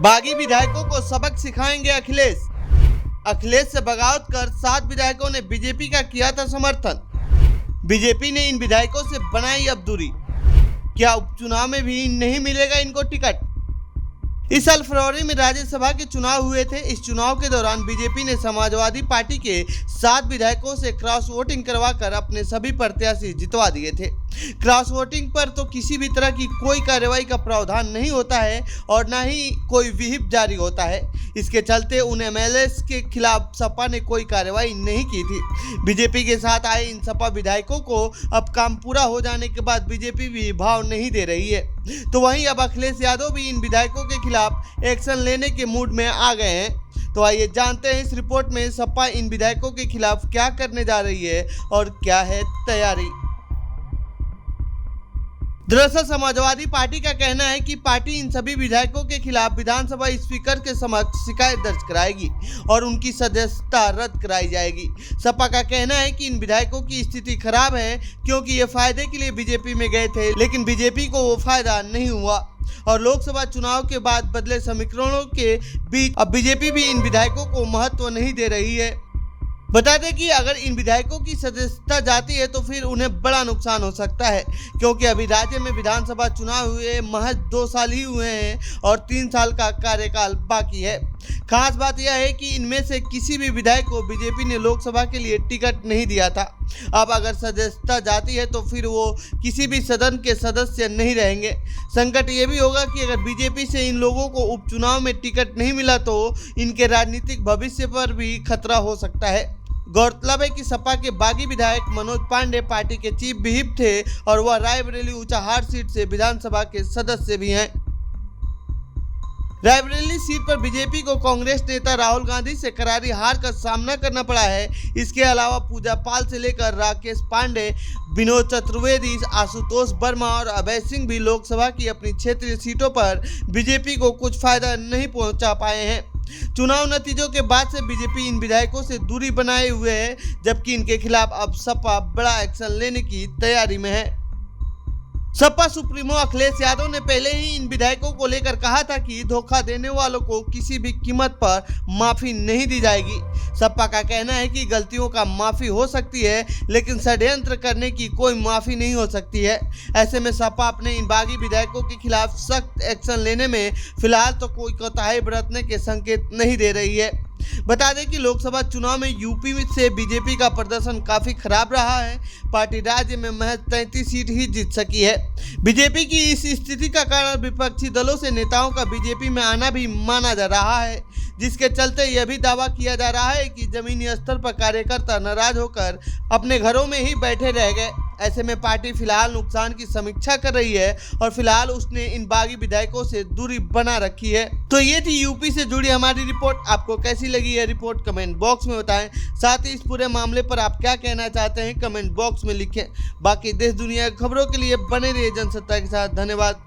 बागी विधायकों को सबक सिखाएंगे अखिलेश। अखिलेश से बगावत कर 7 विधायकों ने बीजेपी का किया था समर्थन। बीजेपी ने इन विधायकों से बनाई अब दूरी। क्या उपचुनाव में भी नहीं मिलेगा इनको टिकट? इस साल फरवरी में राज्यसभा के चुनाव हुए थे। इस चुनाव के दौरान बीजेपी ने समाजवादी पार्टी के 7 विधायकों से क्रॉस वोटिंग करवाकर अपने सभी प्रत्याशी जितवा दिए थे। क्रॉस वोटिंग पर तो किसी भी तरह की कोई कार्रवाई का प्रावधान नहीं होता है और न ही कोई विहिप जारी होता है। इसके चलते उन एमएलएस के खिलाफ सपा ने कोई कार्रवाई नहीं की थी। बीजेपी के साथ आए इन सपा विधायकों को अब काम पूरा हो जाने के बाद बीजेपी भी भाव नहीं दे रही है। तो वहीं अब अखिलेश यादव भी इन विधायकों के खिलाफ एक्शन लेने के मूड में आ गए हैं। तो आइए जानते हैं इस रिपोर्ट में सपा इन विधायकों के खिलाफ क्या करने जा रही है और क्या है तैयारी। दरअसल समाजवादी पार्टी का कहना है कि पार्टी इन सभी विधायकों के खिलाफ विधानसभा स्पीकर के समक्ष शिकायत दर्ज कराएगी और उनकी सदस्यता रद्द कराई जाएगी। सपा का कहना है कि इन विधायकों की स्थिति खराब है क्योंकि ये फायदे के लिए बीजेपी में गए थे, लेकिन बीजेपी को वो फायदा नहीं हुआ और लोकसभा चुनाव के बाद बदले समीकरणों के बीच अब बीजेपी भी इन विधायकों को महत्व नहीं दे रही है। बता दें कि अगर इन विधायकों की सदस्यता जाती है तो फिर उन्हें बड़ा नुकसान हो सकता है, क्योंकि अभी राज्य में विधानसभा चुनाव हुए महज 2 साल ही हुए हैं और 3 साल का कार्यकाल बाकी है। खास बात यह है कि इनमें से किसी भी विधायक को बीजेपी ने लोकसभा के लिए टिकट नहीं दिया था। अब अगर सदस्यता जाती है तो फिर वो किसी भी सदन के सदस्य नहीं रहेंगे। संकट ये भी होगा कि अगर बीजेपी से इन लोगों को उपचुनाव में टिकट नहीं मिला तो इनके राजनीतिक भविष्य पर भी खतरा हो सकता है। गौरतलब है कि सपा के बागी विधायक मनोज पांडे पार्टी के चीफ व्हिप थे और वह रायबरेली ऊंचाहार सीट से विधानसभा के सदस्य भी हैं। रायबरेली सीट पर बीजेपी को कांग्रेस नेता राहुल गांधी से करारी हार का सामना करना पड़ा है। इसके अलावा पूजा पाल से लेकर राकेश पांडे, विनोद चतुर्वेदी, आशुतोष वर्मा और अभय सिंह भी लोकसभा की अपनी क्षेत्रीय सीटों पर बीजेपी को कुछ फायदा नहीं पहुंचा पाए हैं। चुनाव नतीजों के बाद से बीजेपी इन विधायकों से दूरी बनाए हुए है, जबकि इनके खिलाफ अब सपा बड़ा एक्शन लेने की तैयारी में है। सपा सुप्रीमो अखिलेश यादव ने पहले ही इन विधायकों को लेकर कहा था कि धोखा देने वालों को किसी भी कीमत पर माफी नहीं दी जाएगी। सपा का कहना है कि गलतियों का माफी हो सकती है, लेकिन षड्यंत्र करने की कोई माफी नहीं हो सकती है। ऐसे में सपा अपने इन बागी विधायकों के खिलाफ सख्त एक्शन लेने में फिलहाल तो कोई कोताही बरतने के संकेत नहीं दे रही है। बता दें कि लोकसभा चुनाव में यूपी से बीजेपी का प्रदर्शन काफी खराब रहा है। पार्टी राज्य में महज 33 सीट ही जीत सकी है। बीजेपी की इस स्थिति का कारण विपक्षी दलों से नेताओं का बीजेपी में आना भी माना जा रहा है, जिसके चलते यह भी दावा किया जा रहा है कि जमीनी स्तर पर कार्यकर्ता नाराज होकर अपने घरों में ही बैठे रह गए। ऐसे में पार्टी फिलहाल नुकसान की समीक्षा कर रही है और फिलहाल उसने इन बागी विधायकों से दूरी बना रखी है। तो ये थी यूपी से जुड़ी हमारी रिपोर्ट। आपको कैसी लगी यह रिपोर्ट कमेंट बॉक्स में बताएं। साथ ही इस पूरे मामले पर आप क्या कहना चाहते हैं कमेंट बॉक्स में लिखें। बाकी देश दुनिया की खबरों के लिए बने रहिए जनसत्ता के साथ। धन्यवाद।